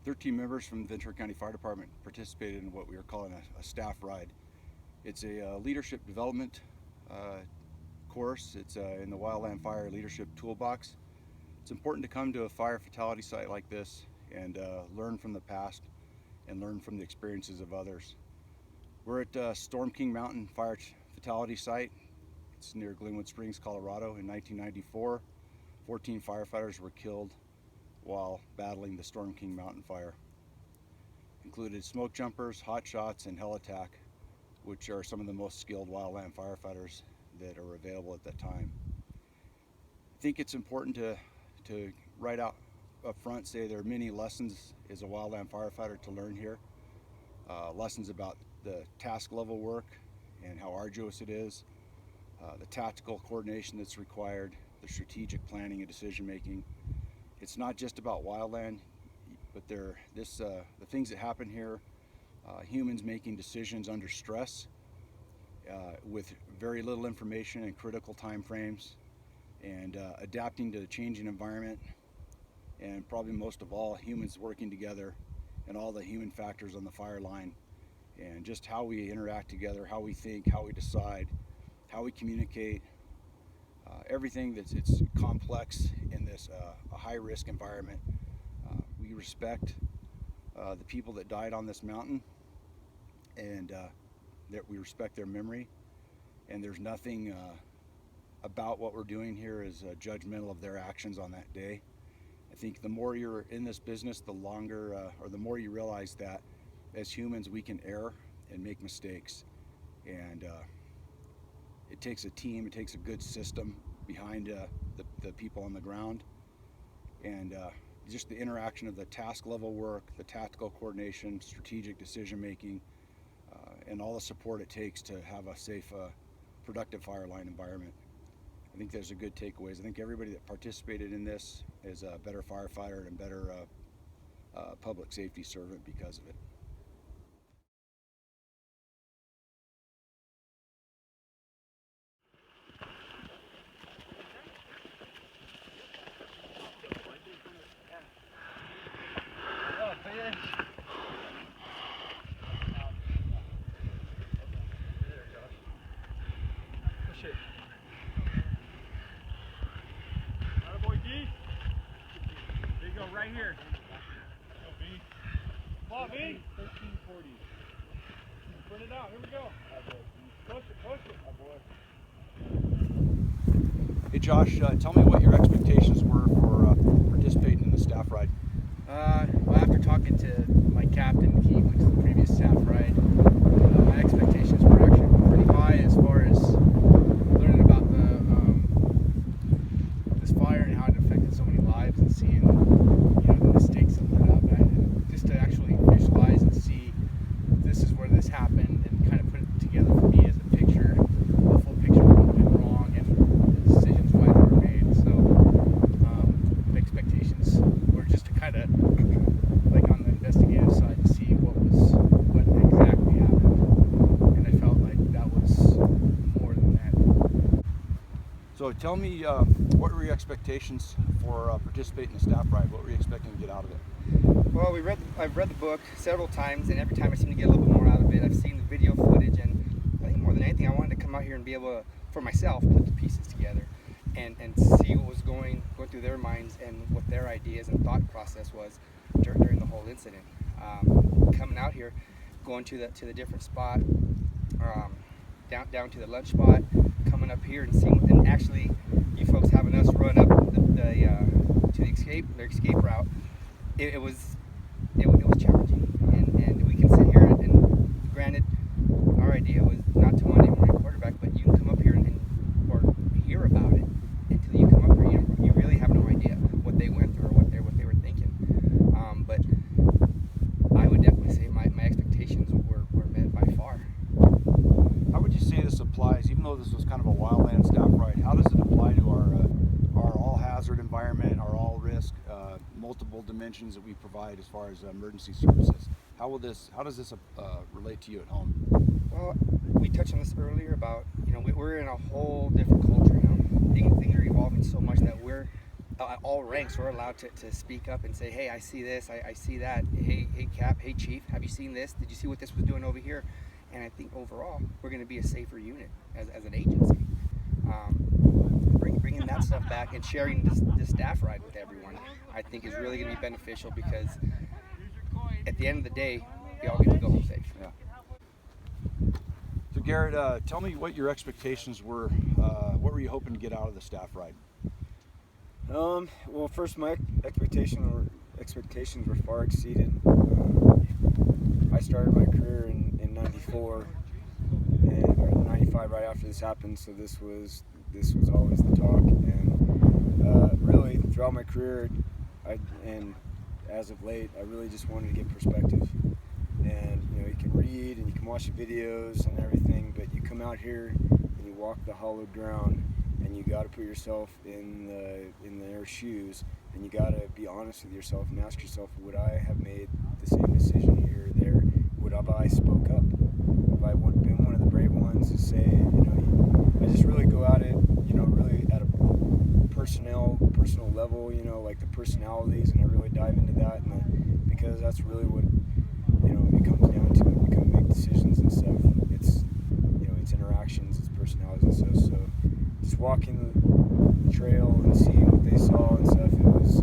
13 members from the Ventura County Fire Department participated in what we are calling a staff ride. It's a leadership development course. It's in the Wildland Fire Leadership Toolbox. It's important to come to a fire fatality site like this and learn from the past and learn from the experiences of others. We're at Storm King Mountain Fire Fatality Site. It's near Glenwood Springs, Colorado. In 1994, 14 firefighters were killed while battling the Storm King Mountain Fire. Included smoke jumpers, hot shots, and hell attack, which are some of the most skilled wildland firefighters that are available at that time. I think it's important to right out up front say there are many lessons as a wildland firefighter to learn here. Lessons about the task level work and how arduous it is, the tactical coordination that's required, the strategic planning and decision making. It's not just about wildland, but the things that happen here, humans making decisions under stress with very little information and critical time frames, and adapting to the changing environment, and probably most of all, humans working together and all the human factors on the fire line, and just how we interact together, how we think, how we decide, how we communicate, everything it's complex in this a high-risk environment. We respect the people that died on this mountain, and that we respect their memory, and there's nothing about what we're doing here is judgmental of their actions on that day. I think the more you're in this business, the longer or the more you realize that as humans we can err and make mistakes, and it takes a team, it takes a good system behind the people on the ground, and just the interaction of the task level work, the tactical coordination, strategic decision making, and all the support it takes to have a safe, productive fire line environment. I think there's a good takeaways. I think everybody that participated in this is a better firefighter and better public safety servant because of it. Right here. Go, B. Come on, B. 1340. Print it out. Here we go. Push it. Hey Josh, tell me what your expectations were for participating in the staff ride. Well, after talking to my captain, he went to the previous staff ride. My expectations were actually pretty high as far as learning about this fire and how it affected so many lives, and seeing the mistakes that led up, and just to actually visualize and see this is where this happened, and kind of put it together for me as a picture, a full picture of what went wrong and the decisions why they were made. So the expectations were just to kind of, like on the investigative side, to see what exactly happened, and I felt like that was more than that. So tell me, what were your expectations for participating in the staff ride? What were you expecting to get out of it? Well, I've read the book several times, and every time I seem to get a little bit more out of it. I've seen the video footage, and I think more than anything, I wanted to come out here and be able to, for myself, put the pieces together and see what was going through their minds and what their ideas and thought process was during the whole incident. Coming out here, going to the different spot, down to the lunch spot, coming up here and seeing, and actually you folks having us run up to their escape route. It was challenging, and we can sit here and granted, our idea was not to Monday morning quarterback, but you can come up here or hear about it. Until you come up here, you really have no idea what they went through or what they were thinking. But I would definitely say my expectations were met by far. How would you say this applies, even though this was kind of a wildland staff ride, how does it apply to our all hazard environment, our all risk, multiple dimensions that we provide as far as emergency services? How does this relate to you at home? Well, we touched on this earlier about, we're in a whole different culture now. Things are evolving so much that we're all ranks were allowed to speak up and say, hey, I see this, I see that. Hey, Cap, hey, Chief, have you seen this? Did you see what this was doing over here? And I think overall, we're going to be a safer unit as an agency. Bringing that stuff back and sharing this staff ride with everyone, I think is really going to be beneficial, because at the end of the day, we all get to go home safe. Yeah. So Garrett, tell me what your expectations were. What were you hoping to get out of the staff ride? Well, first, my expectations were far exceeded. I started my career in '94 or '95, right after this happened. So this was always the talk, and really throughout my career, and as of late, I really just wanted to get perspective. And you can read and you can watch the videos and everything, but you come out here and you walk the hollowed ground, and you got to put yourself in their shoes, and you got to be honest with yourself and ask yourself, would I have made the same decision here or there? Would I spoke up? Have I been one of the brave ones to say, I just really go at it, really at a personal level, like the personalities, and I really dive into that, and because that's really what it comes down to. When you come make decisions and stuff, it's it's interactions, it's personalities and stuff. So just walking the trail and seeing what they saw and stuff, it was